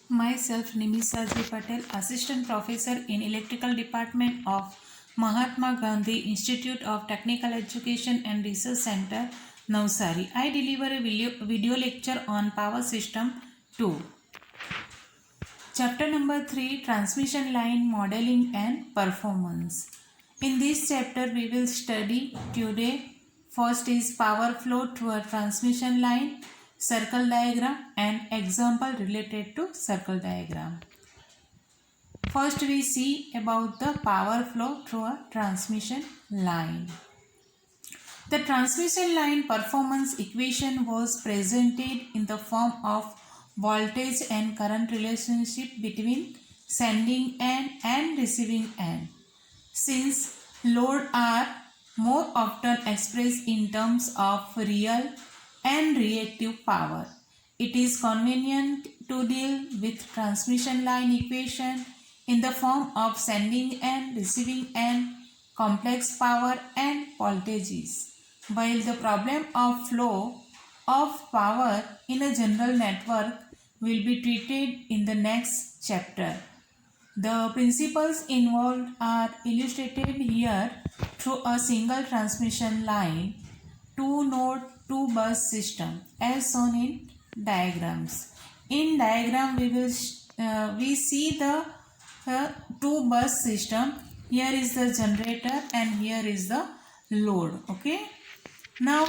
Myself, Nimisa J. Patel, Assistant Professor in Electrical Department of Mahatma Gandhi Institute of Technical Education and Research Center, Navsari. I deliver a video lecture on Power System 2. Chapter number 3, Transmission Line Modeling and Performance. In this chapter, we will study today. First is power flow through a transmission line, circle diagram, and example related to circle diagram. First, we see about the power flow through a transmission line. The transmission line performance equation was presented in the form of voltage and current relationship between sending end and receiving end. Since load are more often expressed in terms of real and reactive power, it is convenient to deal with transmission line equation in the form of sending and receiving end, complex power and voltages, while the problem of flow of power in a general network will be treated in the next chapter. The principles involved are illustrated here through a single transmission line, two-node, two-bus system as shown in diagrams. In diagram, we see the two-bus system. Here is the generator and here is the load. Okay. Now,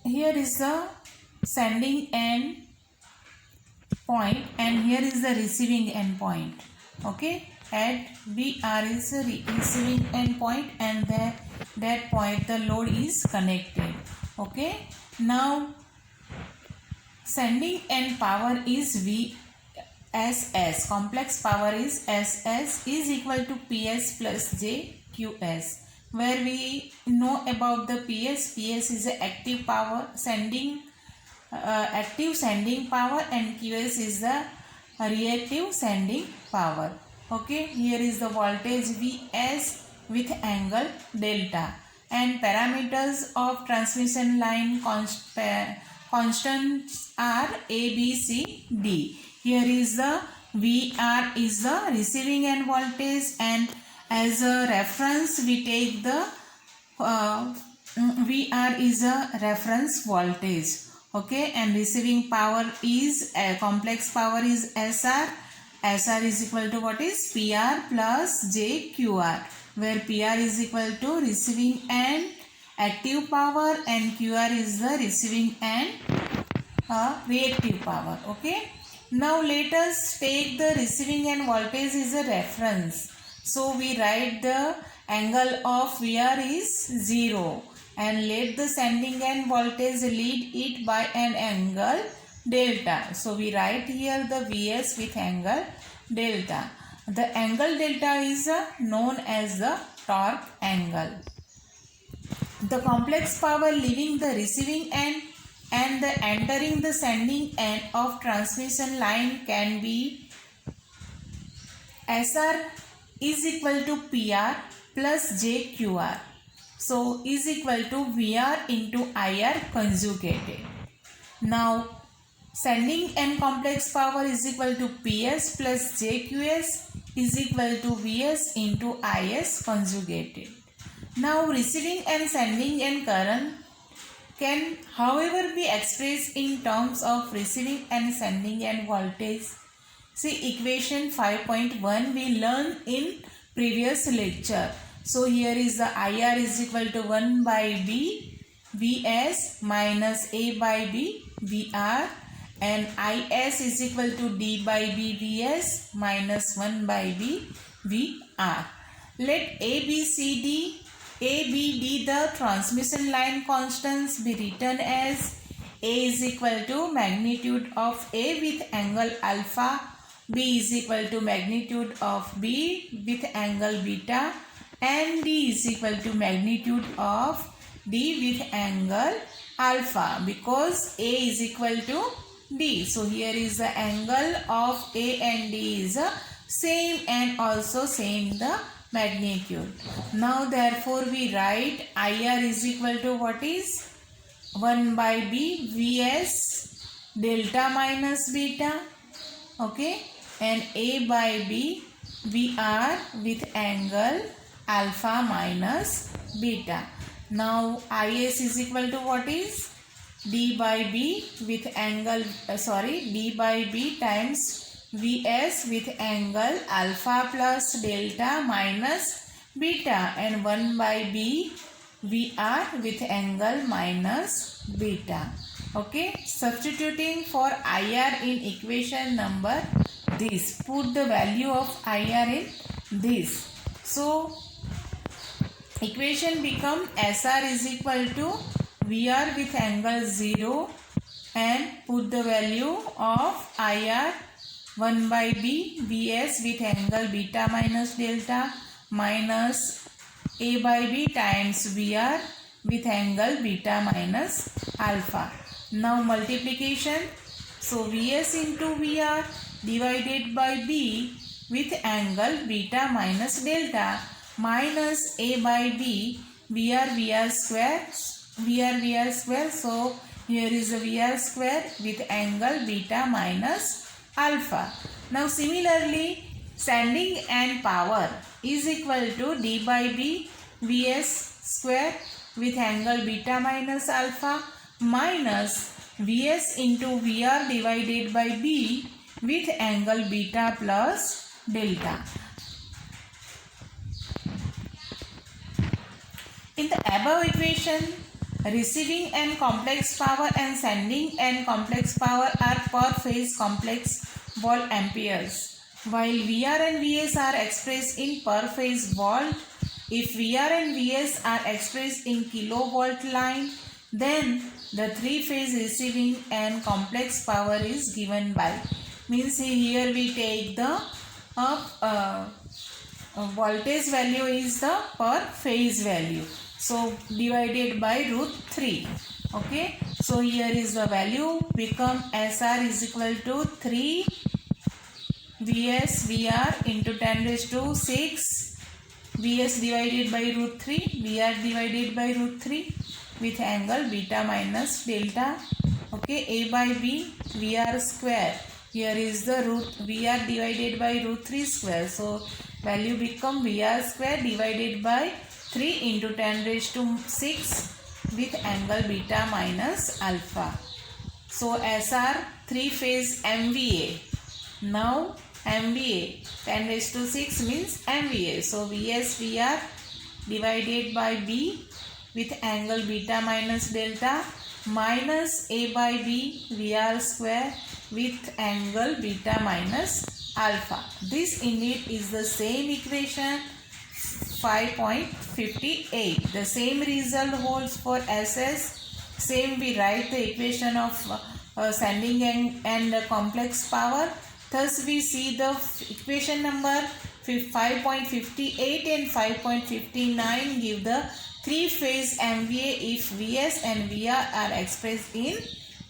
here is the sending end point and here is the receiving end point. Okay, at BR is the receiving end point and that point the load is connected. Okay, now sending end power is VSS, complex power is SS is equal to PS plus JQS, where we know about the PS. PS is the active power sending active sending power and QS is the reactive sending power. Okay, here is the voltage Vs with angle delta and parameters of transmission line constants are A, B, C, D. Here is the VR is the receiving end voltage and as a reference we take the VR is a reference voltage. Okay, and receiving power is complex power is SR. SR is equal to what is PR plus JQR, where PR is equal to receiving end active power and QR is the receiving end reactive power. Okay, now let us take the receiving end voltage is a reference. So we write the angle of VR is 0. And let the sending end voltage lead it by an angle delta. So we write here the Vs with angle delta. The angle delta is known as the torque angle. The complex power leaving the receiving end and the entering the sending end of transmission line can be SR is equal to PR plus JQR. So is equal to VR into IR conjugated. Now sending end complex power is equal to PS plus JQS is equal to VS into IS conjugated. Now receiving and sending end current can however be expressed in terms of receiving and sending end voltage. See equation 5.1 we learned in previous lecture. So here is the IR is equal to 1 by B Vs minus A by B VR and Is is equal to D by B Vs minus 1 by B VR. Let A, B, D the transmission line constants be written as A is equal to magnitude of A with angle alpha, B is equal to magnitude of B with angle beta and D is equal to magnitude of D with angle alpha because A is equal to D. So here is the angle of A and D is same and also same the magnitude. Now therefore we write IR is equal to what is 1 by B Vs delta minus beta, okay, and A by B we are with angle alpha minus beta. Now IS is equal to what is? D by B with angle D by B times Vs with angle alpha plus delta minus beta, and 1 by B Vr with angle minus beta. Okay, substituting for IR in equation number this, put the value of IR in this. So equation become SR is equal to VR with angle 0 and put the value of IR 1 by B Vs with angle beta minus delta minus A by B times VR with angle beta minus alpha. Now multiplication. So Vs into VR divided by B with angle beta minus delta minus A by B VR square. So here is a VR square with angle beta minus alpha. Now similarly, sending end power is equal to D by B Vs square with angle beta minus alpha minus Vs into VR divided by B with angle beta plus delta. In the above equation, receiving end complex power and sending end complex power are per phase complex volt amperes, while VR and Vs are expressed in per phase volt. If VR and Vs are expressed in kilovolt line, then the three phase receiving end complex power is given by, means here we take the voltage value is the per phase value, so divided by root 3. Okay, so here is the value become SR is equal to 3 Vs VR into 10 raised to 6 Vs divided by root 3 VR divided by root 3 with angle beta minus delta. Okay, A by B VR square, here is the root VR divided by root 3 square, so value become VR square divided by 3 into 10 raised to 6 with angle beta minus alpha. So SR 3 phase MVA. Now MVA 10 raised to 6 means MVA. So Vs VR divided by B with angle beta minus delta minus A by B VR square with angle beta minus alpha. This indeed is the same equation 5.58. The same result holds for SS. Same we write the equation of sending and complex power. Thus we see the equation number 5.58 and 5.59 give the three phase MVA if Vs and VR are expressed in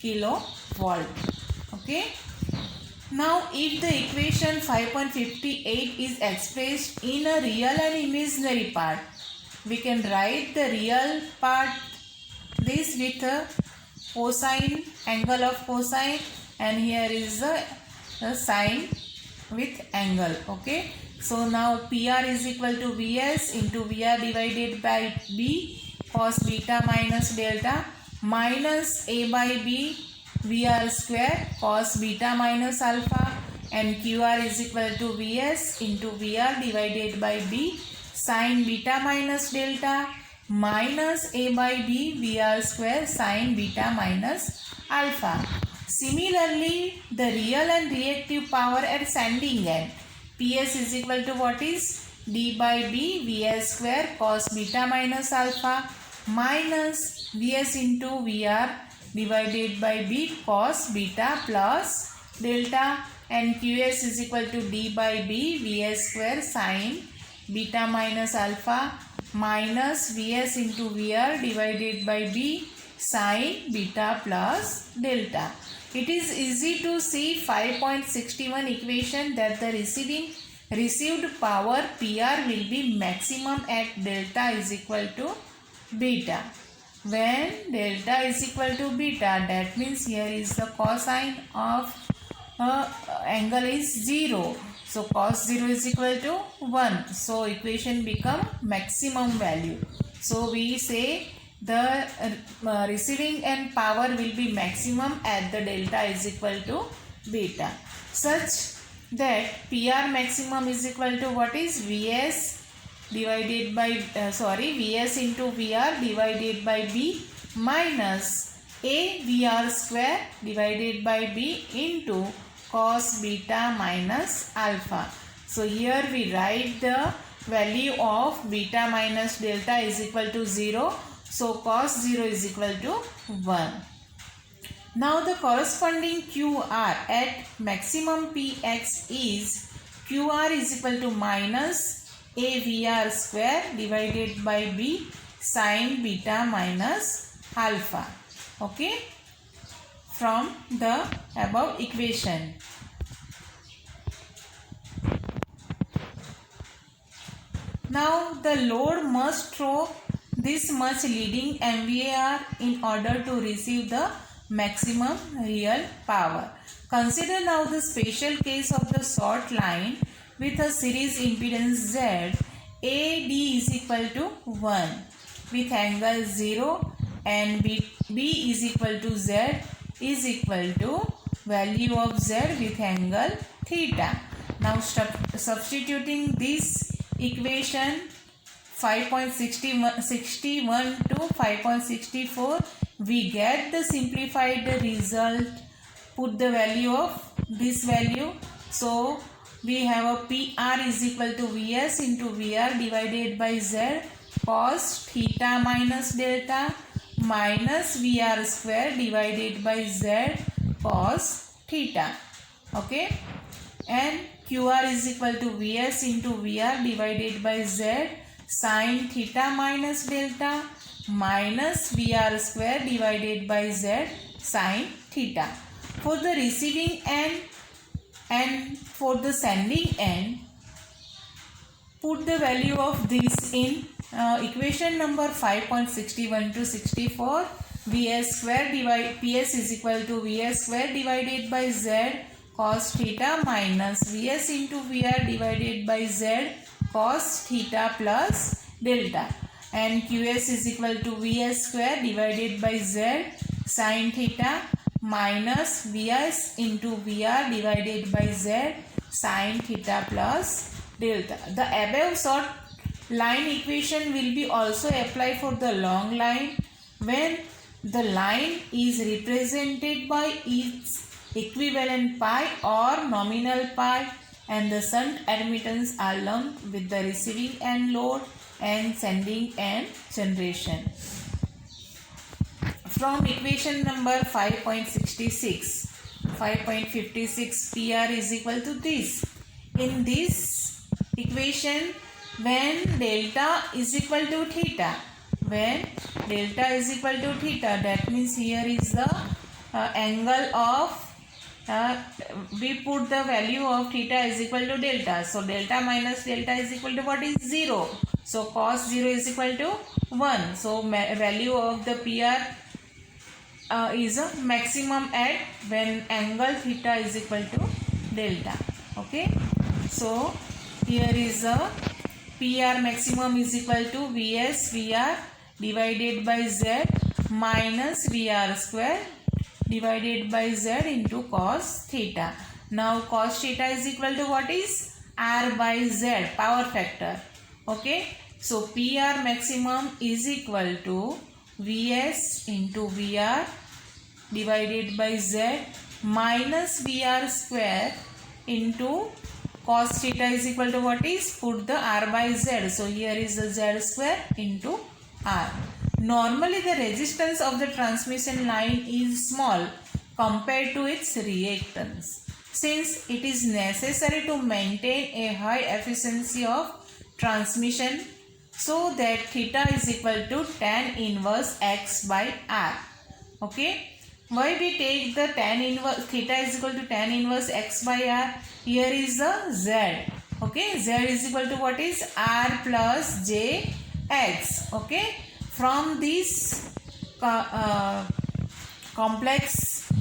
kilovolt. Okay. Now if the equation 5.58 is expressed in a real and imaginary part, we can write the real part this with a cosine, angle of cosine, and here is the sine with angle. Okay, so now PR is equal to Vs into VR divided by B cos beta minus delta minus A by B VR square cos beta minus alpha, and QR is equal to Vs into VR divided by B sin beta minus delta minus A by B VR square sin beta minus alpha. Similarly, the real and reactive power at sending end, PS is equal to what is? D by B Vs square cos beta minus alpha minus Vs into VR divided by B cos beta plus delta, and Qs is equal to D by B Vs square sin beta minus alpha minus Vs into VR divided by B sin beta plus delta. It is easy to see 5.61 equation that the received power PR will be maximum at delta is equal to beta. when delta is equal to beta, that means here is the cosine of angle is 0. So cos 0 is equal to 1. So equation become maximum value. So we say the receiving end power will be maximum at the delta is equal to beta, such that PR maximum is equal to what is Vs divided by Vs into Vr divided by B minus A Vr square divided by B into cos beta minus alpha. So here we write the value of beta minus delta is equal to 0. So cos 0 is equal to 1. Now the corresponding QR at maximum Px is QR is equal to minus AVR square divided by B sin beta minus alpha. Okay, from the above equation. Now the load must throw this much leading MVAR in order to receive the maximum real power. Consider now the special case of the short line with a series impedance Z. AD is equal to 1 with angle 0 and B is equal to Z is equal to value of Z with angle theta. Now substituting this equation 5.61 to 5.64, we get the simplified result. Put the value of this value. So we have a PR is equal to Vs into Vr divided by Z cos theta minus delta minus Vr square divided by Z cos theta. Okay, and QR is equal to Vs into Vr divided by Z sin theta minus delta minus Vr square divided by Z sin theta. For the receiving end and for the sending end, put the value of this in equation number 5.61 to 64. Vs square Ps is equal to Vs square divided by Z cos theta minus Vs into Vr divided by Z cos theta plus delta, and Qs is equal to Vs square divided by Z sin theta minus Vs into Vr divided by Z sin theta plus delta. The above short line equation will be also applied for the long line when the line is represented by its equivalent pi or nominal pi and the shunt admittance are lumped with the receiving end load and sending end generation. From equation number 5.56, 5.56 PR is equal to this. In this equation, when delta is equal to theta, that means here is the angle of we put the value of theta is equal to delta. So delta minus delta is equal to what is 0. So cos 0 is equal to 1. So value of the PR is a maximum at when angle theta is equal to delta. Okay. So here is a PR maximum is equal to Vs Vr divided by Z minus Vr square divided by Z into cos theta. Now cos theta is equal to what is R by Z, power factor. Okay. So PR maximum is equal to Vs into Vr divided by Z minus Vr square into cos theta is equal to what is, put the R by Z. So here is the Z square into R. Normally the resistance of the transmission line is small compared to its reactance, since it is necessary to maintain a high efficiency of transmission, so that theta is equal to tan inverse x by r. Okay. Why we take the tan inverse theta is equal to tan inverse x by r? Here is the z. Okay. Z is equal to what is r plus j x. Okay. From this complex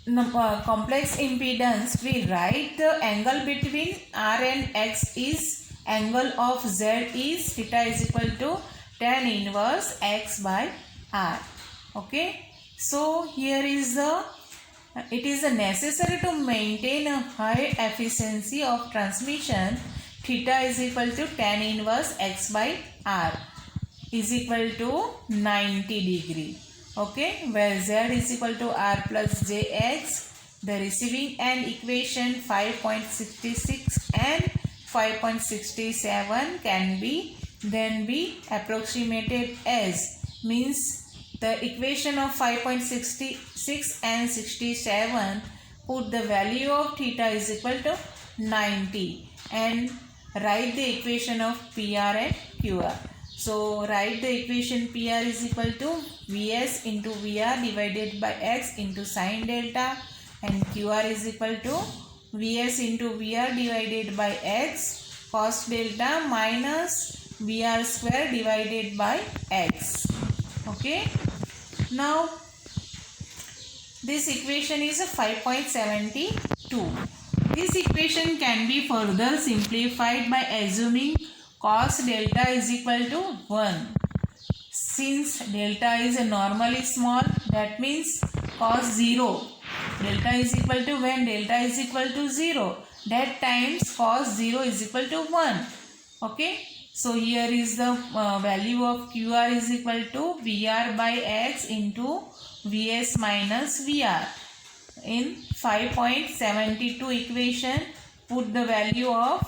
impedance, we write the angle between R and X is angle of Z is theta is equal to tan inverse X by R. Okay. So here is it is necessary to maintain a high efficiency of transmission. Theta is equal to tan inverse X by R is equal to 90 degree. Okay, where Z is equal to R plus JX. The receiving end equation 5.66 and 5.67 can be then be approximated as, means the equation of 5.66 and 67, put the value of theta is equal to 90 and write the equation of PR and QR. So write the equation PR is equal to Vs into VR divided by X into sin delta, and QR is equal to Vs into VR divided by X cos delta minus VR square divided by X. Okay. Now this equation is a 5.72. This equation can be further simplified by assuming cos delta is equal to 1. Since delta is normally small, that means cos 0. Delta is equal to, when delta is equal to 0, that times cos 0 is equal to 1. Okay. So here is the value of QR is equal to VR by X into Vs minus VR. In 5.72 equation, put the value of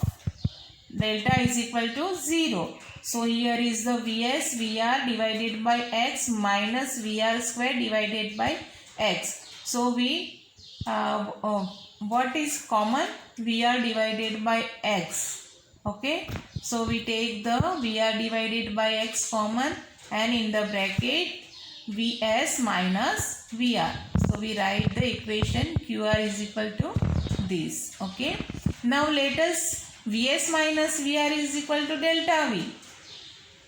delta is equal to 0. So here is the Vs VR divided by X minus VR square divided by X. So we what is common? VR divided by X. Okay. So we take the VR divided by X common and in the bracket Vs minus VR. So we write the equation QR is equal to this. Okay. Now let us, Vs minus VR is equal to delta V,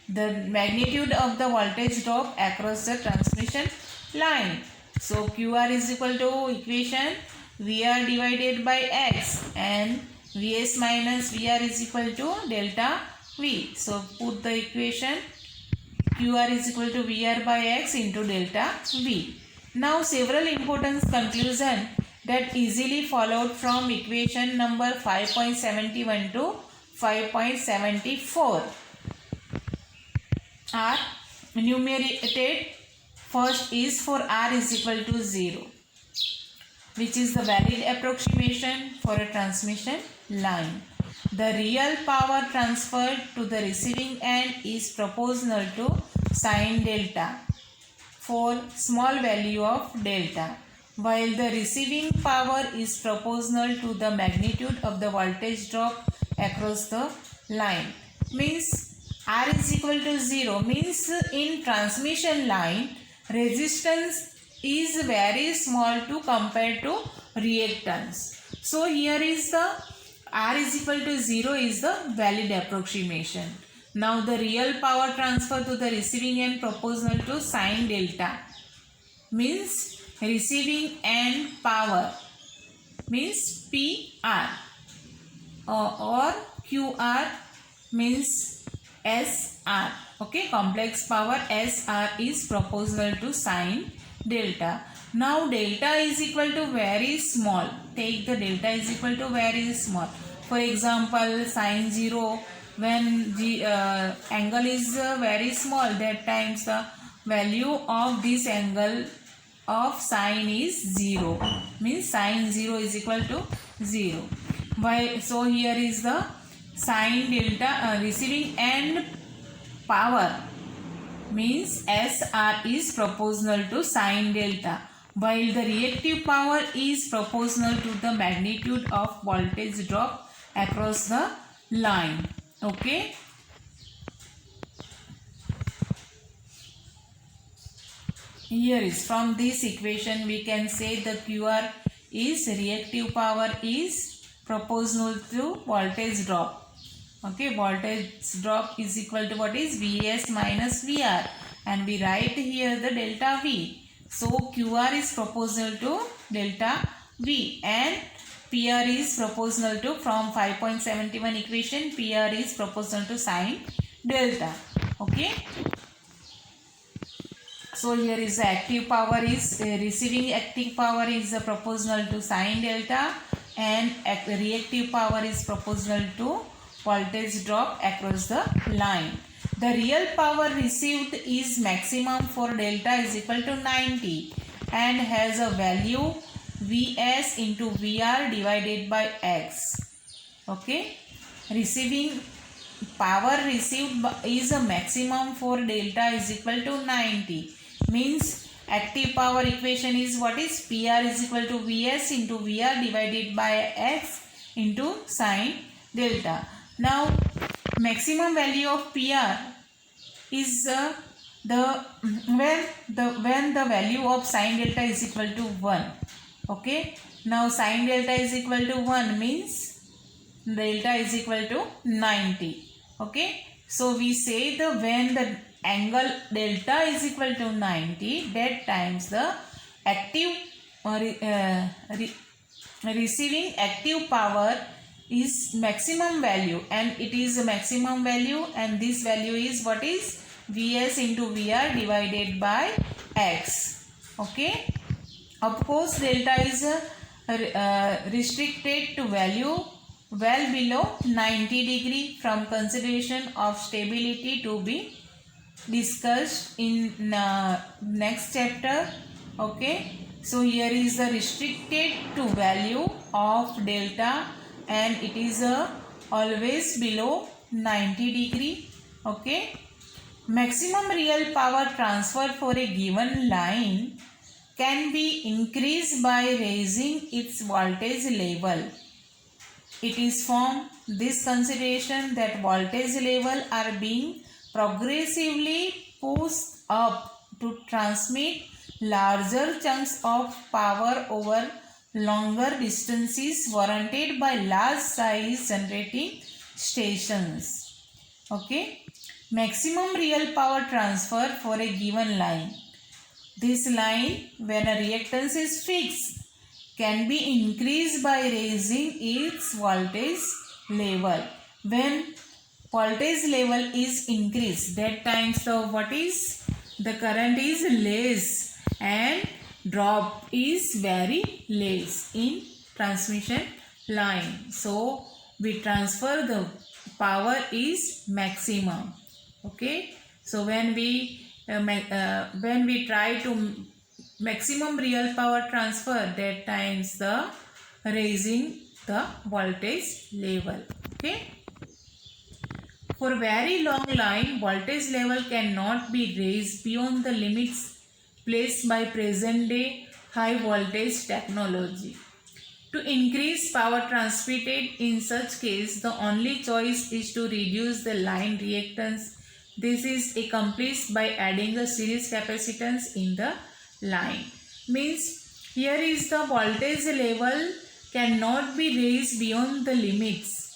the magnitude of the voltage drop across the transmission line. So QR is equal to equation VR divided by X and Vs minus VR is equal to delta V. So put the equation QR is equal to VR by X into delta V. Now several important conclusions that easily followed from equation number 5.71 to 5.74 are enumerated. First is for R is equal to 0, which is the valid approximation for a transmission line. The real power transferred to the receiving end is proportional to sin delta for small value of delta, while the receiving power is proportional to the magnitude of the voltage drop across the line. Means R is equal to 0 means in transmission line resistance is very small to compare to reactance. So here is the R is equal to 0 is the valid approximation. Now the real power transfer to the receiving end proportional to sin delta, means receiving end power means PR or QR means SR. Okay, complex power SR is proportional to sin delta. Now delta is equal to very small. Take the delta is equal to very small. For example, sin 0, when the angle is very small, that times the value of this angle of sin is 0. Means sin 0 is equal to 0. Why? So here is the sin delta receiving end power means SR is proportional to sin delta, while the reactive power is proportional to the magnitude of voltage drop across the line. Okay. Here is from this equation we can say the QR is reactive power is proportional to voltage drop. Okay, voltage drop is equal to what is Vs minus VR, and we write here the delta V. So QR is proportional to delta V and PR is proportional to, from 5.71 equation, PR is proportional to sine delta. Okay. So here is the active power is receiving active power is proportional to sine delta, and reactive power is proportional to voltage drop across the line. The real power received is maximum for delta is equal to 90 and has a value Vs into VR divided by X. Okay. Receiving power received is a maximum for delta is equal to 90. Means active power equation is what is PR is equal to Vs into VR divided by X into sine delta. Now maximum value of PR is when the value of sine delta is equal to 1. Okay. Now sine delta is equal to 1 means delta is equal to 90. Okay. So we say when the angle delta is equal to 90, that times the active receiving active power is maximum value, and it is a maximum value, and this value is what is Vs into VR divided by X. Okay. Of course delta is restricted to value well below 90 degree from consideration of stability to be discussed in next chapter. Okay. So here is the restricted to value of delta, and it is always below 90 degree. Okay. Maximum real power transfer for a given line can be increased by raising its voltage level. It is from this consideration that voltage level are being progressively pushed up to transmit larger chunks of power over longer distances warranted by large size generating stations. Okay. Maximum real power transfer for a given line. This line, when a reactance is fixed, can be increased by raising its voltage level. When voltage level is increased, that times the current is less and drop is very less in transmission line. So we transfer the power is maximum. Okay. So when we try to maximum real power transfer, that times the raising the voltage level. Okay. For very long line, voltage level cannot be raised beyond the limits placed by present day high voltage technology. To increase power transmitted in such case, the only choice is to reduce the line reactance. This is accomplished by adding a series capacitance in the line. Means here is the voltage level cannot be raised beyond the limits.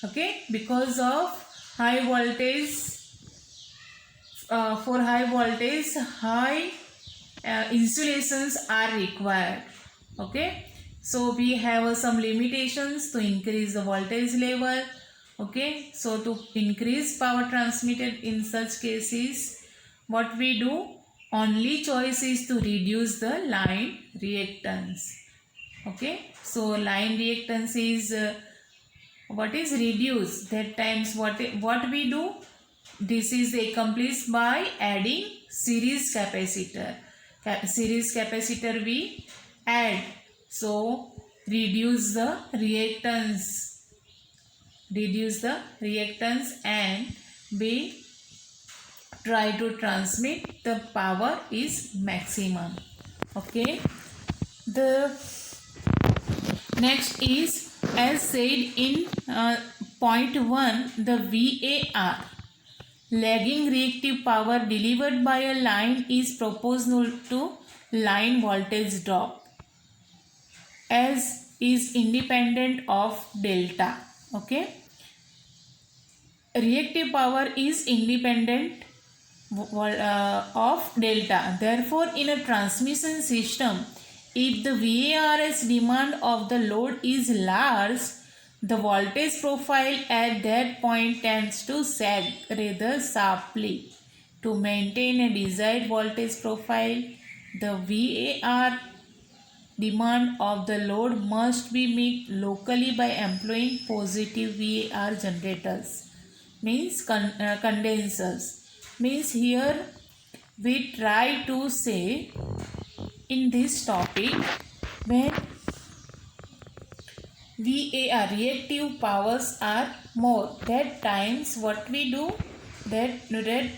Okay, because of high voltage, for high voltage, high insulations are required. Okay, so we have some limitations to increase the voltage level. Okay, so to increase power transmitted in such cases, what we do? Only choice is to reduce the line reactance. Okay, so line reactance is what is reduced. That times what we do? This is accomplished by adding series capacitor. Series capacitor we add. So reduce the reactance. Reduce the reactance and we try to transmit the power is maximum. Okay. The next is, as said in point 1, the VAR, lagging reactive power delivered by a line is proportional to line voltage drop, as is independent of delta. Okay. Reactive power is independent of delta. Therefore, in a transmission system, if the VARS demand of the load is large, the voltage profile at that point tends to sag rather sharply. To maintain a desired voltage profile, the VAR demand of the load must be met locally by employing positive VAR generators, means condensers. Means here we try to say in this topic, when VAR reactive powers are more, that times what we do, that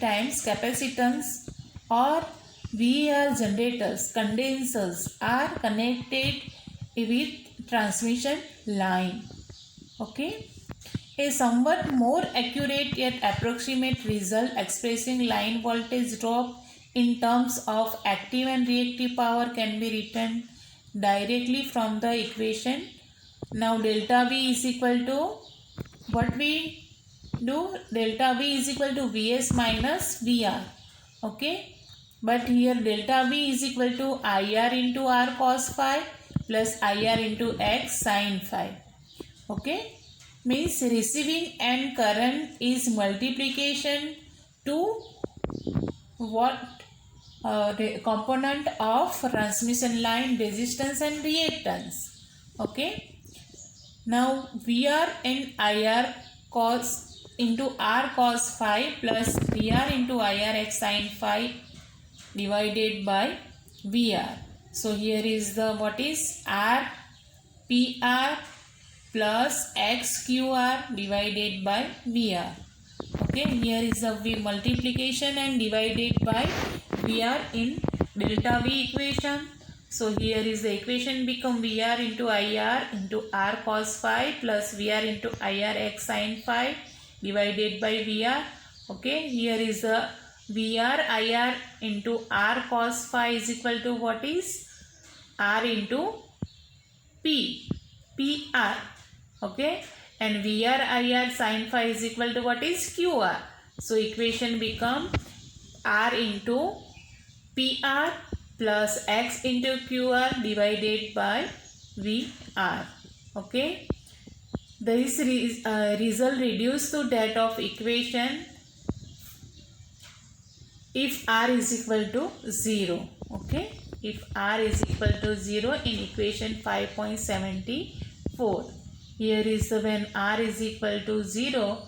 times capacitance or VAR generators, condensers are connected with transmission line. Okay. A somewhat more accurate yet approximate result expressing line voltage drop in terms of active and reactive power can be written directly from the equation. Now delta V is equal to, what we do, delta V is equal to Vs minus VR. Okay. But here delta V is equal to IR into R cos phi plus IR into X sin phi. Okay. Means receiving end current is multiplication to what component of transmission line resistance and reactance. Okay. Now VR and IR cos into R cos phi plus VR into IR X sin phi divided by VR. So here is the, what is R PR plus XQR divided by VR. Okay, here is the V multiplication and divided by VR in delta V equation. So here is the equation become VR into IR into R cos phi plus VR into IR X sin phi divided by VR. Okay, here is the VR IR into R cos phi is equal to, what is, R into PR. Okay, and VR IR sin phi is equal to, what is, QR. So equation become R into PR plus X into QR divided by VR. Okay, this result reduced to that of equation if R is equal to 0. Okay, if R is equal to 0 in equation 5.74. Here is the, when R is equal to 0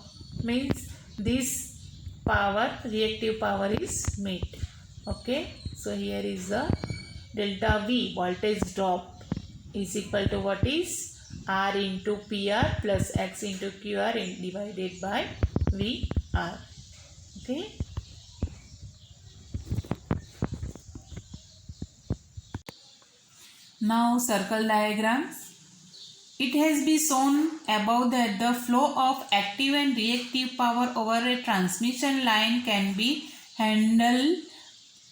means this power, reactive power is met. Okay, so here is the delta V voltage drop is equal to, what is, R into PR plus X into QR divided by VR. Okay. Now circle diagrams. It has been shown above that the flow of active and reactive power over a transmission line can be handled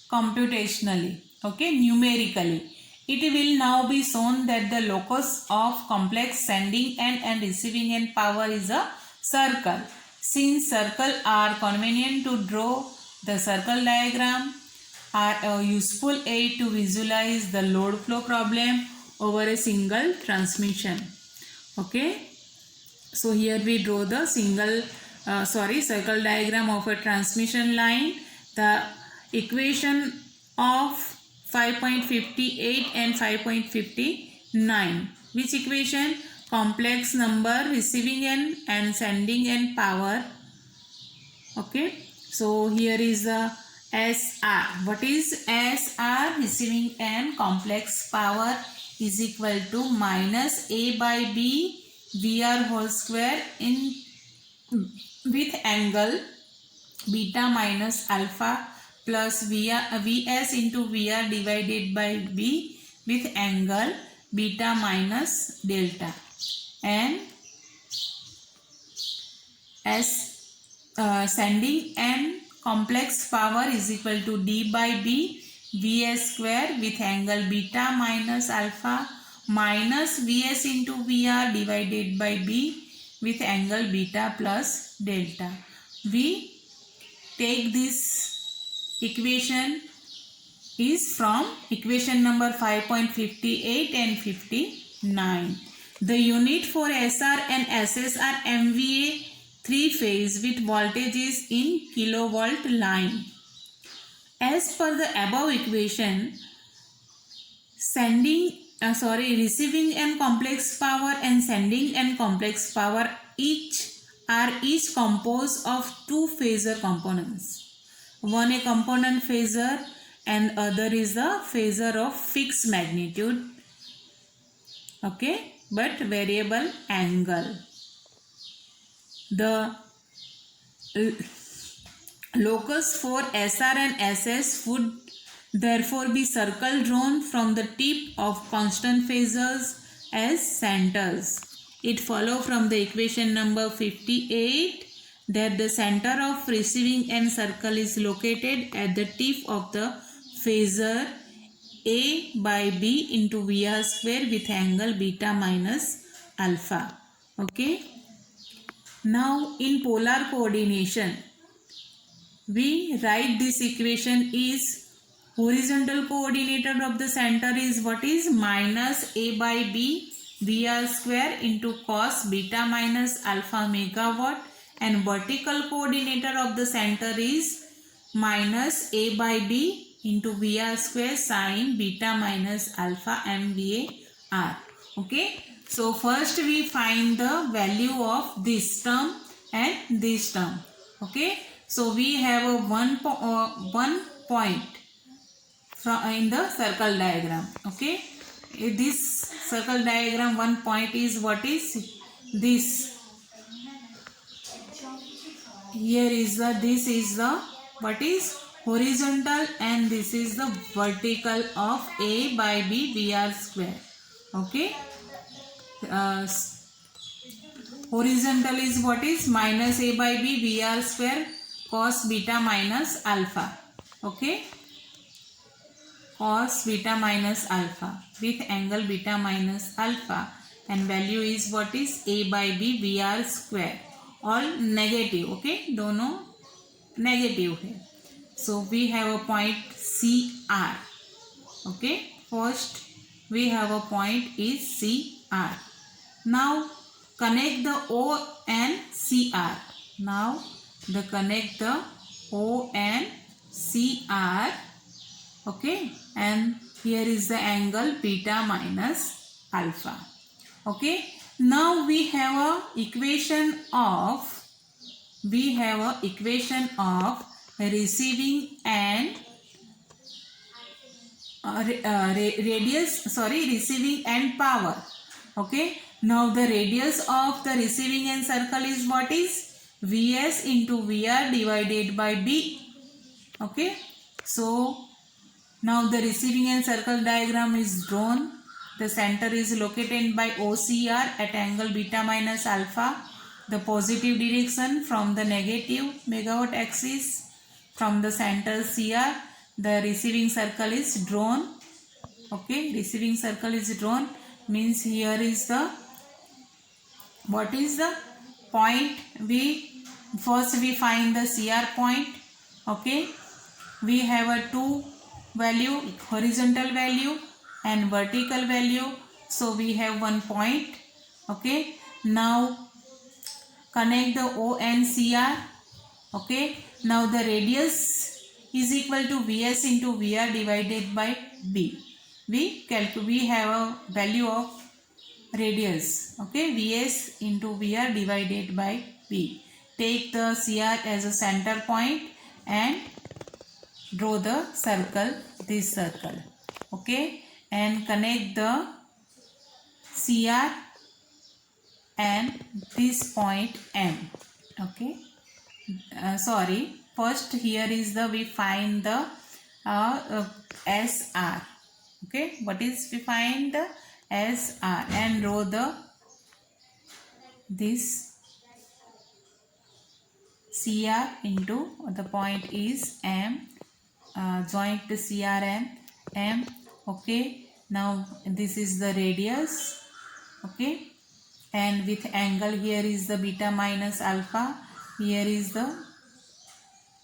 computationally, okay, numerically. It will now be shown that the locus of complex sending end and receiving end power is a circle. Since circles are convenient to draw, the circle diagram are a useful aid to visualize the load flow problem over a single transmission. Okay, so here we draw the circle diagram of a transmission line. The equation of 5.58 and 5.59. Which equation? Complex number receiving end and sending end power. Okay, so here is the SR. What is SR? Receiving end complex power is equal to minus A by B VR whole square in with angle beta minus alpha plus Vs into VR divided by B with angle beta minus delta, and as sending end complex power is equal to D by B Vs square with angle beta minus alpha minus Vs into VR divided by B with angle beta plus delta. We take this equation is from equation number 5.58 and 59. The unit for SR and SS are MVA 3-phase with voltages in kilovolt line. As per the above equation, receiving and complex power and sending and complex power each composed of two phasor components. One a component phasor and other is the phasor of fixed magnitude, okay, but variable angle. The locus for SR and SS would therefore be circle drawn from the tip of constant phasors as centers. It follows from the equation number 58 that the center of receiving end circle is located at the tip of the phasor A by B into VR square with angle beta minus alpha. Okay. Now in polar coordination, we write this equation is horizontal coordinator of the center is what is minus A by B VR square into cos beta minus alpha megawatt, and vertical coordinator of the center is minus A by B into VR square sin beta minus alpha MVAR. Okay. So first we find the value of this term and this term. Okay. So we have a one point in the circle diagram. Okay. This circle diagram, one point is what is this. Here is the, this is the what is horizontal and this is the vertical of A by B VR square. Okay. Horizontal is what is minus A by B VR square cos beta minus alpha. Okay. Cos beta minus alpha with angle beta minus alpha, and value is what is A by B VR square. All negative. Okay. Dono negative here. So we have a point CR. Okay. First we have a point is CR. Now connect the O and CR. Now connect the O and CR. Okay, and here is the angle beta minus alpha. Okay, now we have a equation of receiving and receiving and power. Okay, now the radius of the receiving end circle is what is Vs into Vr divided by B. Okay, so now the receiving end circle diagram is drawn. The center is located by OCR at angle beta minus alpha. The positive direction from the negative megawatt axis from the center CR. The receiving circle is drawn. Okay, receiving circle is drawn means here is the what is the point. We find the CR point. Okay, we have a two value, horizontal value and vertical value. So we have one point. Okay, now connect the O and CR. Okay, now the radius is equal to Vs into Vr divided by B. We have a value of radius. Okay, Vs into Vr divided by B. Take the CR as a center point and draw the circle, this circle. Okay, and connect the CR and this point M. Okay, first here is the we find the SR. Okay, what is we find the SR and draw the this CR into the point is M. Joint the CR and M. Okay, now this is the radius. Okay, and with angle here is the beta minus alpha. Here is the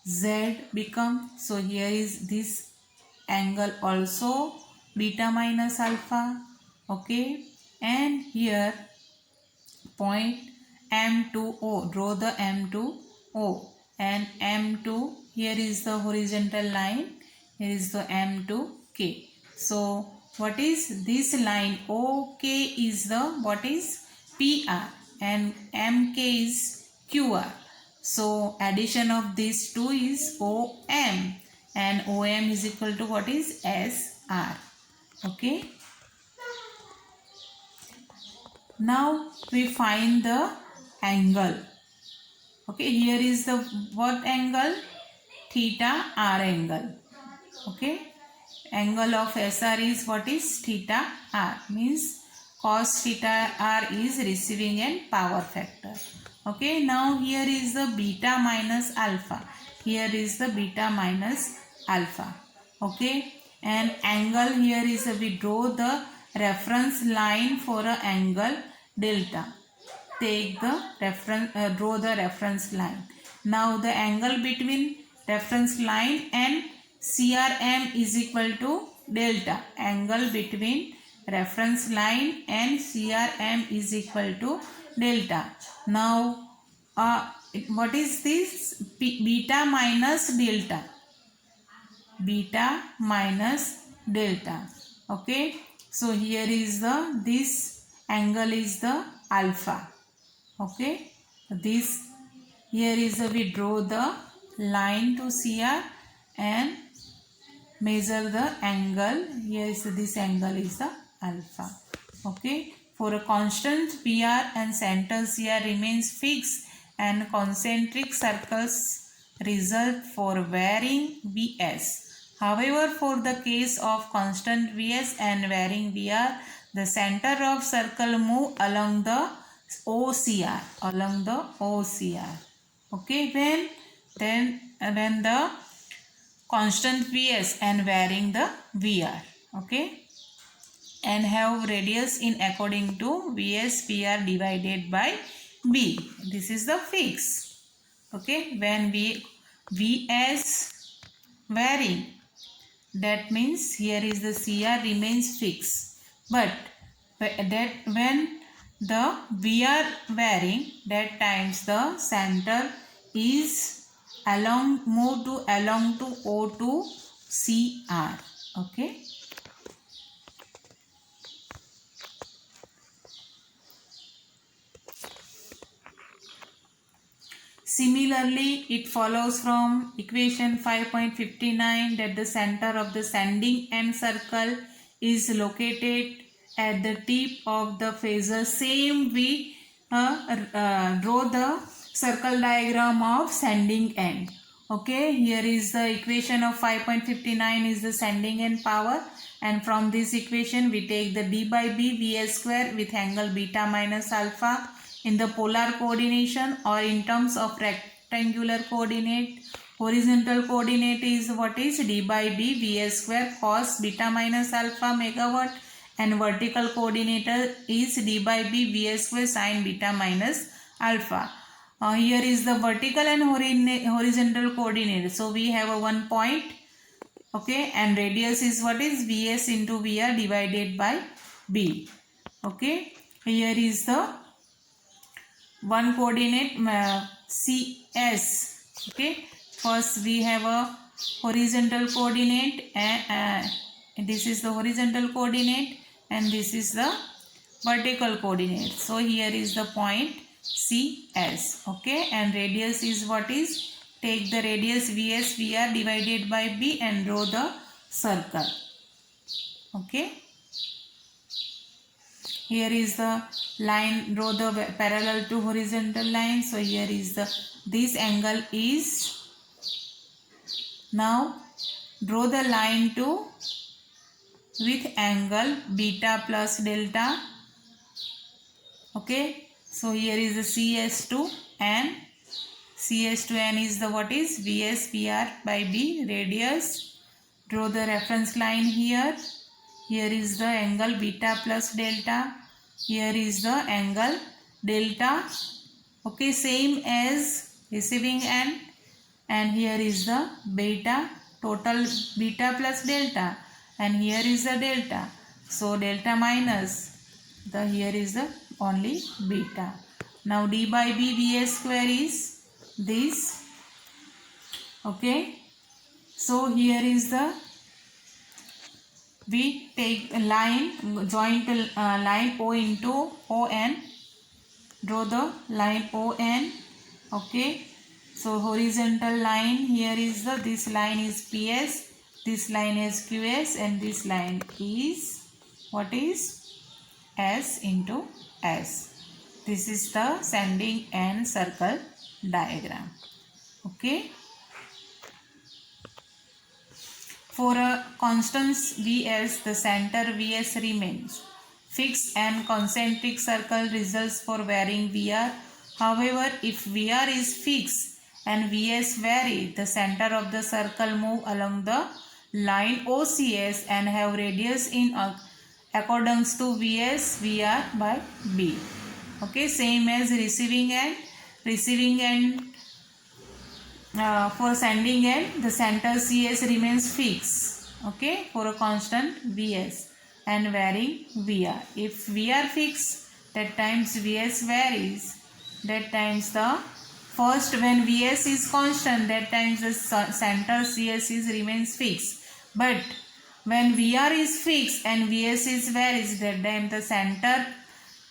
Z become, so here is this angle also beta minus alpha. Okay, and here point M to O, draw the M to O, and M to, here is the horizontal line, here is the M to K. So what is this line? OK is the, what is PR, and MK is QR. So addition of these two is OM, and OM is equal to what is SR. Okay. Now we find the angle. Okay, here is the what angle? Theta R angle. Okay, angle of SR is what is theta R, means cos theta R is receiving end power factor. Okay, now here is the beta minus alpha. Here is the beta minus alpha. Okay, and angle here is we draw the reference line for a angle delta. Take the reference, draw the reference line. Now the angle between reference line and CRM is equal to delta. Angle between reference line and CRM is equal to delta. Now what is this? Beta minus delta. Beta minus delta. Okay, so here is the, this angle is the alpha. Okay, this, here is the, we draw the line to CR and measure the angle. Here is this angle is the alpha. Okay, for a constant PR and center CR remains fixed and concentric circles result for varying VS. However, for the case of constant VS and varying VR, the center of circle move along the OCR, along the OCR. Okay, when the constant VS and varying the VR. Okay, and have radius in according to VS PR divided by B. This is the fix. Okay, when VS varying, that means here is the CR remains fixed, but that when the VR varying, that times the center is move to along to O to CR. Okay. Similarly, it follows from equation 5.59 that the center of the sending end circle is located at the tip of the phasor. Same we draw the circle diagram of sending end. Okay, here is the equation of 5.59 is the sending end power, and from this equation we take the d by b Vs square with angle beta minus alpha in the polar coordination, or in terms of rectangular coordinate. Horizontal coordinate is what is d by b Vs square cos beta minus alpha megawatt, and vertical coordinate is d by b Vs square sin beta minus alpha. Here is the vertical and horizontal coordinate. So we have a 1 point. Okay, and radius is what is Vs into VR divided by B. Okay, here is the one coordinate CS. Okay, first we have a horizontal coordinate, and this is the horizontal coordinate, and this is the vertical coordinate. So here is the point CS. Okay, and radius is what is, take the radius Vs VR divided by B and draw the circle. Okay, here is the line, draw the parallel to horizontal line. So here is the, this angle is, now draw the line to with angle beta plus delta. Okay, so here is the CS2 and CS2n is the what is Vs PR by B radius. Draw the reference line here. Here is the angle beta plus delta. Here is the angle delta. Okay, same as receiving end. and here is the beta, total beta plus delta, and here is the delta. So delta minus the here is the only beta. Now d by b bs square is this. Okay. So here is the, we take a line, joint line O into ON, draw the line ON. Okay. So horizontal line here is the, this line is PS, this line is QS, and this line is, what is, S into S. This is the sending end circle diagram. Okay. For a constant Vs, the center Vs remains fixed and concentric circle results for varying Vr. However, if Vr is fixed and Vs vary, the center of the circle move along the line OCS and have radius in accordance to Vs, Vr by B. Okay, same as receiving end. Receiving end, for sending end, the center CS remains fixed, okay, for a constant Vs and varying Vr. If Vr fixed, that times Vs varies. That times the first, when Vs is constant, that times the center CS is remains fixed. But when Vr is fixed and Vs is varies, that time the center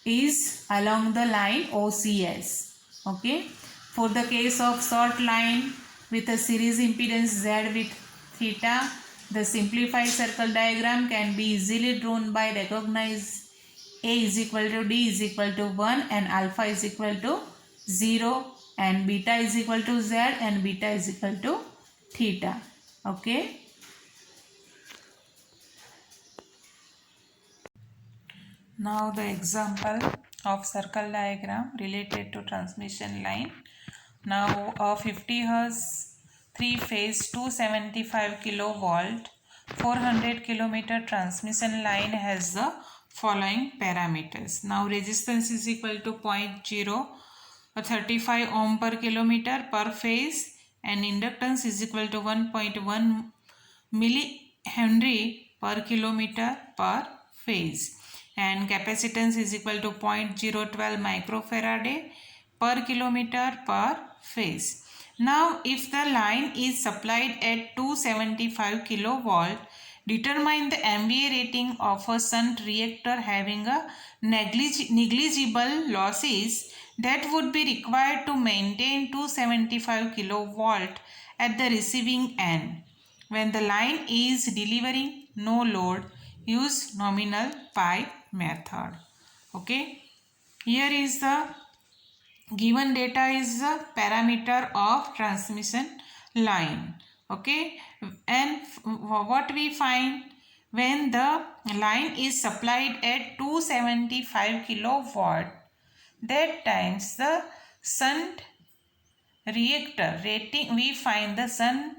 is along the line OCS. Okay. For the case of short line with a series impedance Z with theta, the simplified circle diagram can be easily drawn by recognize A is equal to D is equal to 1 and alpha is equal to 0 and beta is equal to Z and beta is equal to theta. Okay. Now the example of circle diagram related to transmission line. Now a 50 Hz 3-phase 275 kilovolt 400 kilometer transmission line has the following parameters. Now resistance is equal to 0.035 ohm per kilometer per phase and inductance is equal to 1.1 millihenry per kilometer per phase and capacitance is equal to 0.012 microfarad per kilometer per phase. Now if the line is supplied at 275 kilovolt, determine the MVA rating of a shunt reactor having a negligible losses that would be required to maintain 275 kilovolt at the receiving end. When the line is delivering no load, use nominal pi method. Okay. Here is the given data is the parameter of transmission line. Okay. And what we find, when the line is supplied at 275 kilowatt, that times the shunt reactor rating, we find the shunt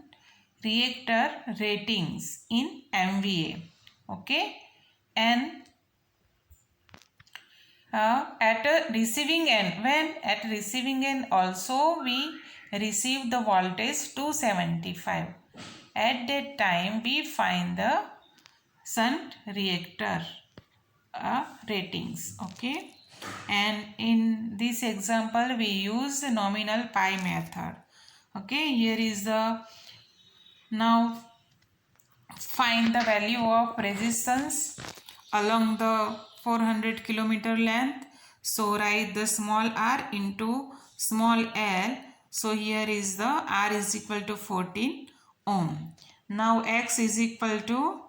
reactor ratings in MVA. Okay. And at a receiving end, when at receiving end also we receive the voltage 275, at that time we find the shunt reactor ratings. Okay. And in this example we use the nominal pi method. Okay. Here is the, now find the value of resistance along the 400 kilometer length. So write the small r into small l. So here is the r is equal to 14 ohm. Now x is equal to,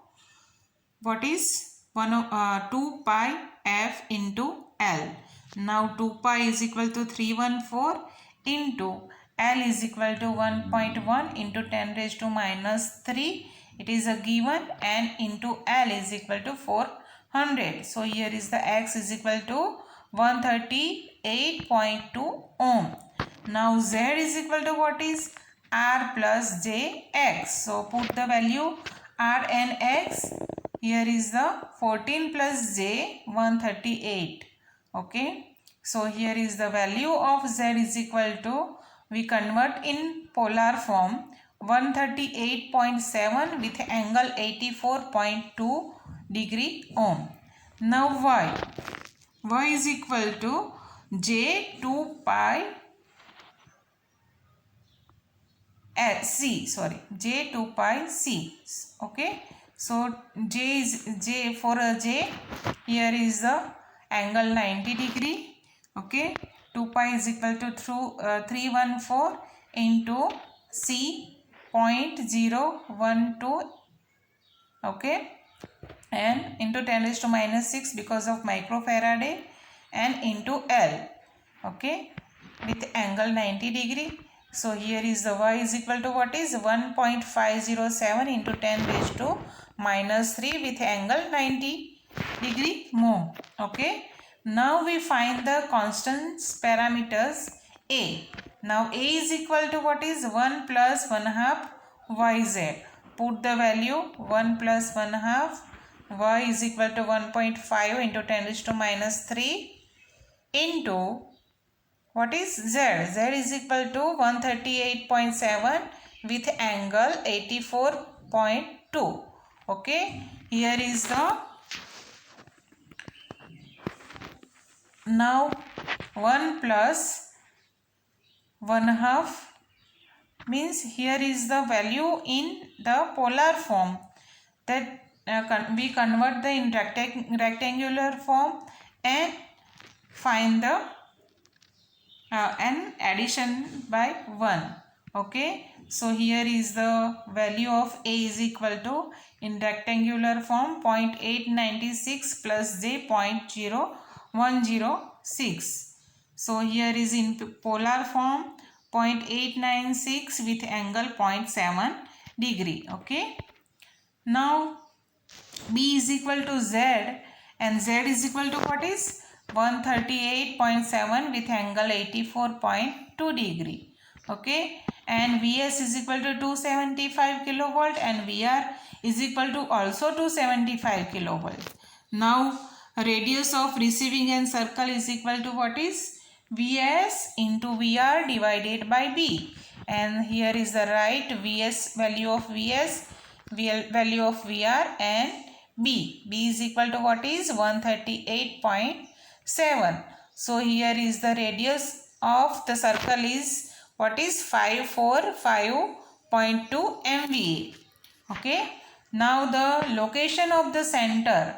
what is 2 pi f into l. Now 2 pi is equal to 314 into l is equal to 1.1 into 10 raised to minus 3. It is a given, and into l is equal to 400. So here is the x is equal to 138.2 ohm. Now z is equal to, what is r plus j x. So put the value r and x. Here is the 14 plus j 138. Okay. So here is the value of z is equal to we convert in polar form 138.7 with angle 84.2 degree ohm. Now y is equal to j 2 pi j 2 pi c. Okay, so j is j for a j, here is the angle 90 degree. Okay, 2 pi is equal to 314 into c 0.012. Okay, and into 10 raised to minus 6 because of microfarad, and into L. Okay, with angle 90 degree. So here is the y is equal to what is 1.507 into 10 raised to minus 3 with angle 90 degree more. Okay, now we find the constants parameters a. Now a is equal to what is 1 plus 1 half yz. Put the value 1 plus 1 half y is equal to 1.5 into 10 raised to minus 3 into what is z? Z is equal to 138.7 with angle 84.2. Okay, here is the now 1 plus 1 half means here is the value in the polar form, that we convert the in rectangular form and find the an addition by 1. Okay, so here is the value of a is equal to in rectangular form 0.896 plus j 0.0106. so here is in polar form 0.896 with angle 0.7 degree. Okay, now b is equal to z, and z is equal to what is 138.7 with angle 84.2 degree. Okay, and Vs is equal to 275 kilovolt and Vr is equal to also 275 kilovolt. Now radius of receiving end circle is equal to what is Vs into Vr divided by B, and here is the right Vs, value of Vs, value of Vr, and B is equal to what is 138.7. So here is the radius of the circle is what is 545.2 MVA. Okay, now the location of the center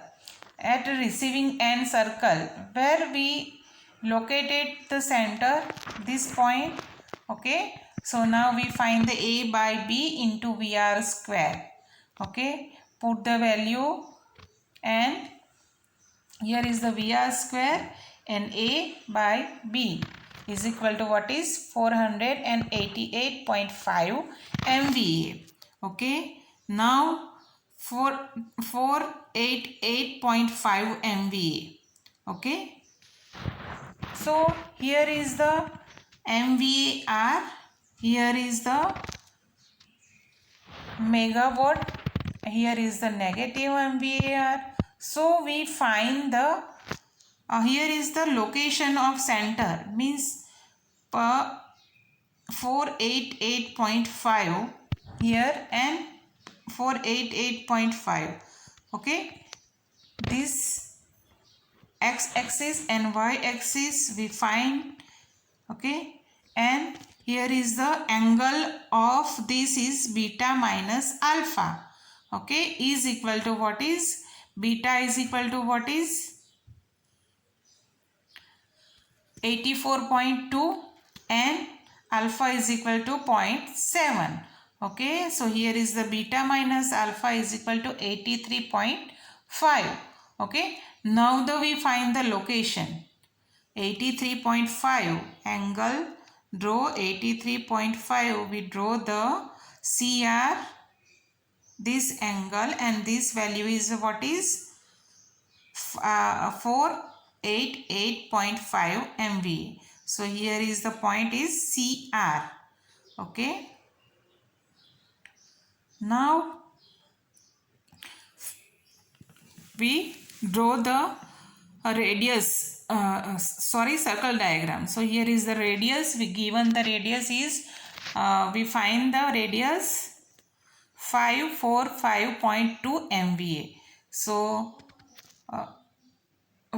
at receiving end circle, where we located the center, this point. Okay, so now we find the a by b into Vr square. Okay, put the value, and here is the Vr square, and a by b is equal to what is 488.5 MVA. Okay, now 488.5 MVA. Okay, so here is the MVAR, here is the megawatt, here is the negative MVAR. So we find the here is the location of center, means 488.5 here and 488.5. Okay, this x axis and y axis we find. Okay, and here is the angle of this is beta minus alpha. Okay, is equal to what is beta is equal to what is 84.2 and alpha is equal to 0.7. Okay, so here is the beta minus alpha is equal to 83.5. Okay, now we find the location 83.5 angle, draw 83.5, we draw the CR, this angle, and this value is what is 488.5 MVA. So here is the point is CR. Okay, now we draw the a radius, circle diagram. So here is the radius. We given the radius is, we find the radius 545.2 MVA. So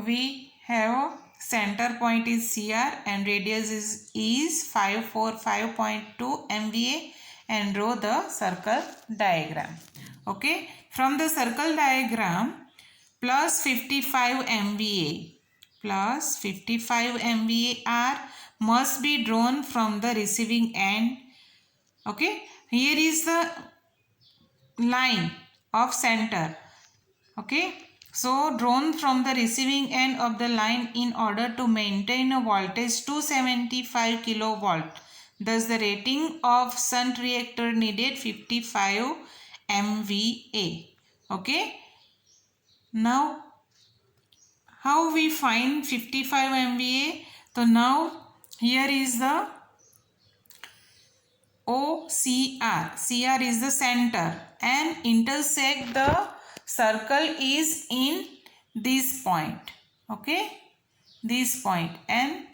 we have center point is CR and radius is 545.2 MVA, and draw the circle diagram. Okay, from the circle diagram, plus 55 MVA are must be drawn from the receiving end. Okay, here is the line of center. Okay, so drawn from the receiving end of the line in order to maintain a voltage 275 kilovolt. Thus the rating of shunt reactor needed 55 MVA. Okay, now how we find 55 MVA? So now here is the OCR. CR is the center and intersect the circle is in this point. Okay, this point, and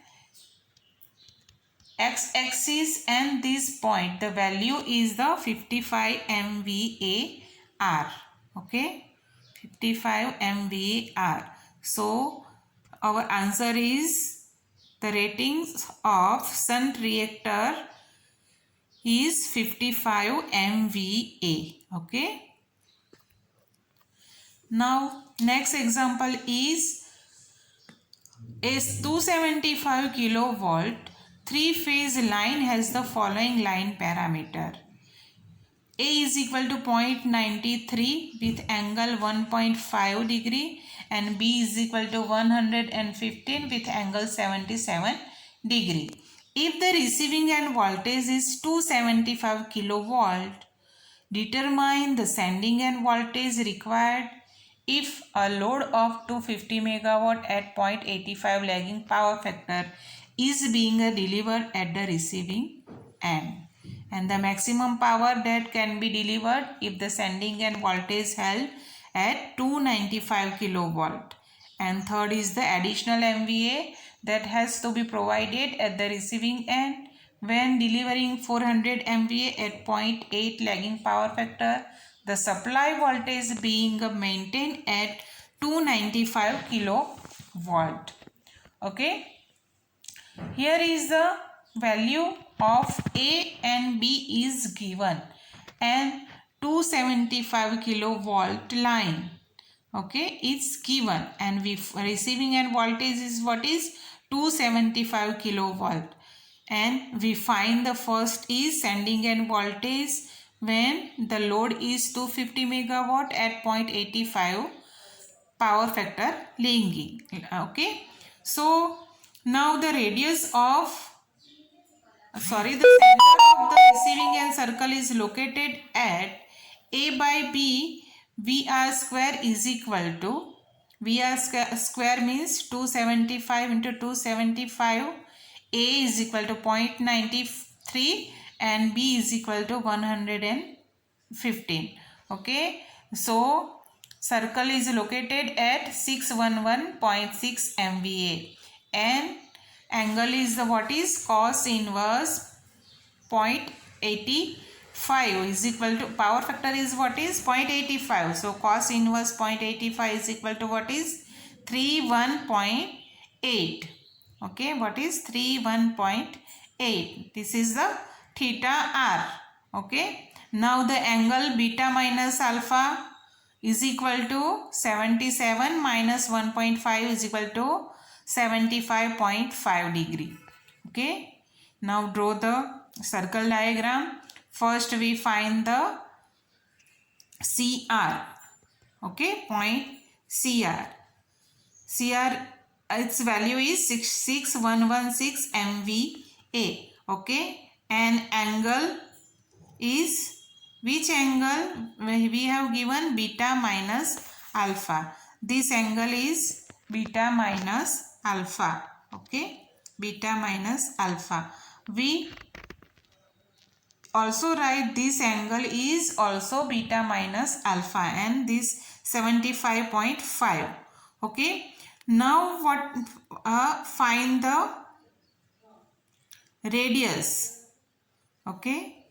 x-axis and this point, the value is the 55 MVAR. Okay, 55 MVAR. So our answer is the ratings of shunt reactor is 55 MVA. Okay. Now next example is a 275 kilovolt 3-phase line has the following line parameter. A is equal to 0.93 with angle 1.5 degree and B is equal to 115 with angle 77 degree. If the receiving end voltage is 275 kilovolt, determine the sending end voltage required if a load of 250 megawatt at 0.85 lagging power factor is being delivered at the receiving end, and the maximum power that can be delivered if the sending end voltage held at 295 kilovolt. And third is the additional MVA that has to be provided at the receiving end when delivering 400 MVA at 0.8 lagging power factor, the supply voltage being maintained at 295 kilovolt. Okay, here is the value of A and B is given and 275 kilovolt line, okay, it's given, and we receiving end voltage is what is 275 kilovolt, and we find the first is sending end voltage when the load is 250 megawatt at 0.85 power factor lagging. Okay, so now the radius of the center of the receiving end circle is located at A by B. VR square is equal to, VR square means 275 into 275. A is equal to 0.93 and B is equal to 115. Okay, so circle is located at 611.6 MVA and angle is the what is cos inverse 0.85 is equal to, power factor is what is 0.85. So cos inverse 0.85 is equal to what is 31.8. Okay, what is 31.8? This is the theta r. Okay, now the angle beta minus alpha is equal to 77 minus 1.5 is equal to 75.5 degree. Okay, now draw the circle diagram. First we find the CR. Okay, point CR. CR, its value is 66116 MVA. Okay, and angle is, which angle we have given, beta minus alpha. This angle is beta minus alpha. Okay, beta minus alpha. We also write this angle is also beta minus alpha and this 75.5. Okay, Now what? Find the radius. Okay.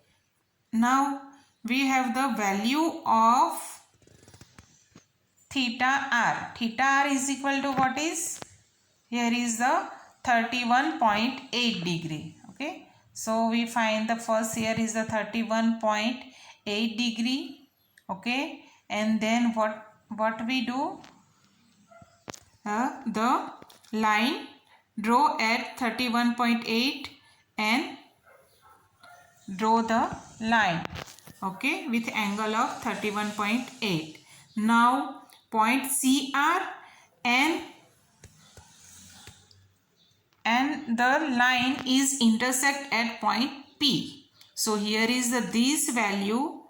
Now we have the value of theta r. Theta r is equal to what is? Here is the 31.8 degree. Okay. So we find the first here is the 31.8 degree. Okay. And then what we do? The line draw at 31.8 and draw the line, okay, with angle of 31.8. Now point CR and the line is intersect at point P. So here is the this value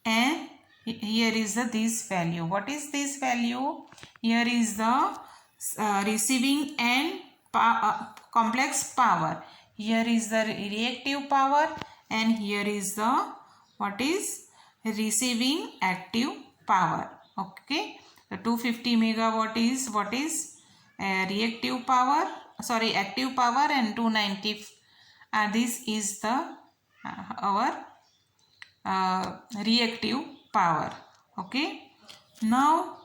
and here is the this value. What is this value? Here is the receiving and complex power. Here is the reactive power and here is the what is receiving active power. Okay, the 250 megawatt is what is reactive power, sorry, active power, and 290 this is the our reactive power. Okay, now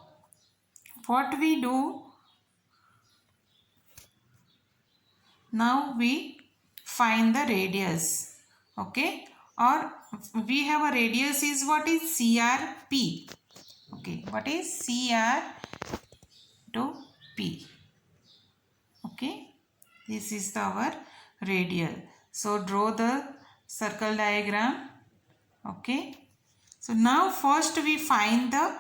what we do? Now we find the radius. Okay, or we have a radius is what is CRP. Okay, what is CR to P? Okay, this is our radial. So draw the circle diagram. Okay, so now first we find the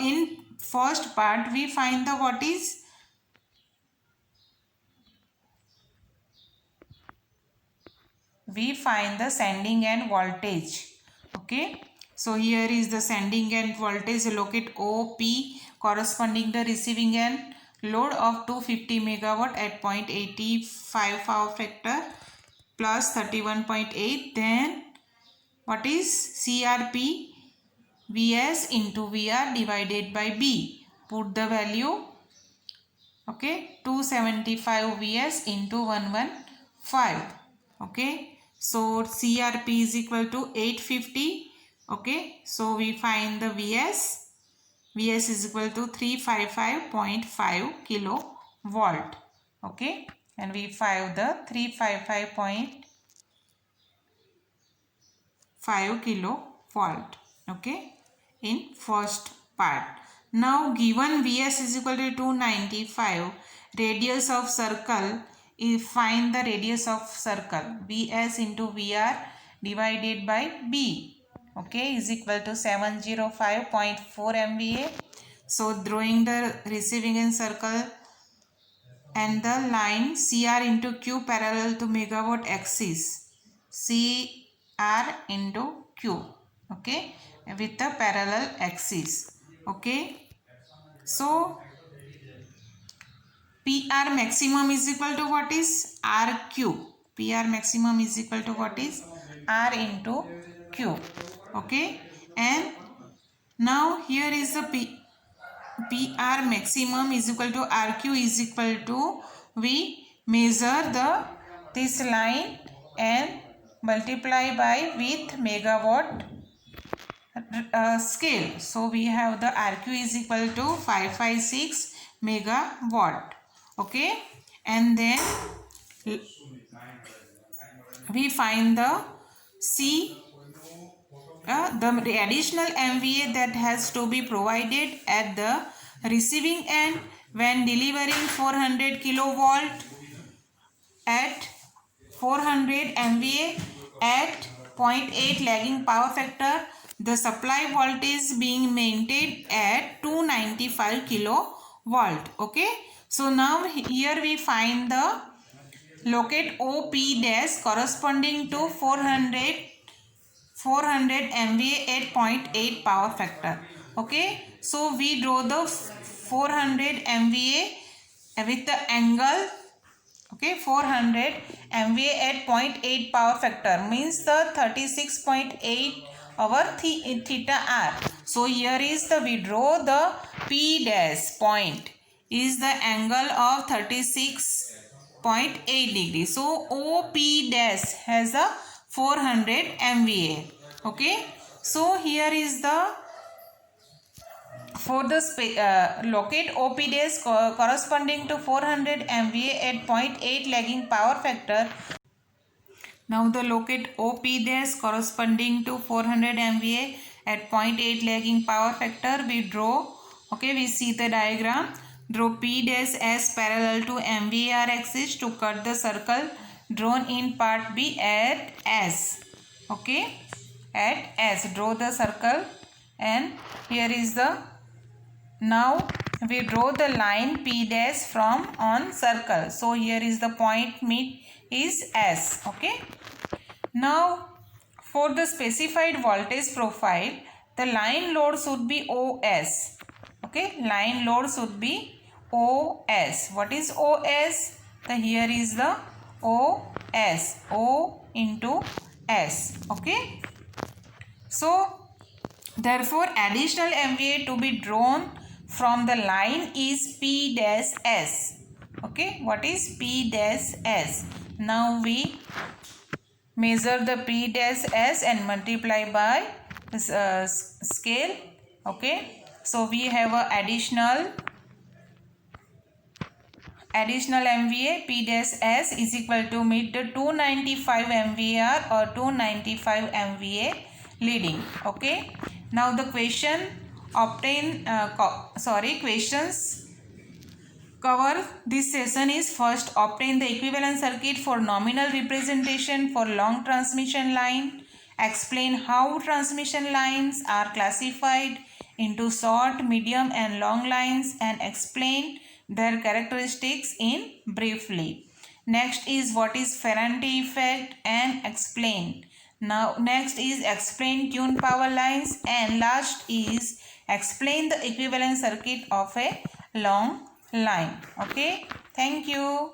in first part we find the what is we find the sending end voltage. Okay, so here is the sending end voltage, locate OP corresponding the receiving end load of 250 megawatt at 0.85 power factor plus 31.8. Then what is CRP? Vs into VR divided by B. Put the value. Okay, 275 Vs into 115. Okay, so CRP is equal to 850. Okay, so we find the Vs. Vs is equal to 355.5 kilovolt. Okay, and we find the 355.5 kilovolt. Okay, in first part. Now given Vs is equal to 295, radius of circle, find the radius of circle. Vs into Vr divided by B. Okay, is equal to 705.4 MVA. So drawing the receiving end circle and the line CR into Q parallel to megawatt axis. CR into Q. Okay, with the parallel axis. Okay, so PR maximum is equal to what is RQ. PR maximum is equal to what is R into Q. Okay, and now here is the PR maximum is equal to RQ is equal to, we measure this line and multiply by with megawatt scale. So we have the RQ is equal to 556 megawatt. Okay, and then we find the C, the additional MVA that has to be provided at the receiving end when delivering 400 kilovolt at 400 MVA at 0.8 lagging power factor. The supply voltage being maintained at 295 kilovolt. Okay, so now here we find the locate OP dash corresponding to 400 MVA at 0.8 power factor. Okay, so we draw the 400 MVA with the angle. Okay, 400 MVA at 0.8 power factor means the 36.8 over theta r. So here is the, we draw the P dash point is the angle of 36.8 degrees. So OP dash has a 400 MVA. Okay. So here is the for the locate OP dash corresponding to 400 MVA at 0.8 lagging power factor. Now the locate OP dash corresponding to 400 MVA at 0.8 lagging power factor. We draw. Okay, we see the diagram. Draw P dash as parallel to MVAR axis to cut the circle drawn in part B at S. Okay, at S. Draw the circle, and here is the. Now we draw the line P dash from on circle. So here is the point mid is S. Okay. Now for the specified voltage profile, the line load should be OS. Okay. Line load should be OS. What is OS? Here is the OS. O into S. Okay. So therefore additional MVA to be drawn from the line is P dash S. Okay, what is P dash S? Now we measure the P dash S and multiply by this scale. Okay, so we have a additional MVA. P dash S is equal to meet the 295 MVAR or 295 MVA leading. Okay, now the question questions cover this session is: first, obtain the equivalent circuit for nominal representation for long transmission line. Explain how transmission lines are classified into short, medium and long lines, and explain their characteristics in briefly. Next is what is Ferranti effect and explain. Now next is explain tuned power lines, and last is explain the equivalent circuit of a long line. Okay, thank you.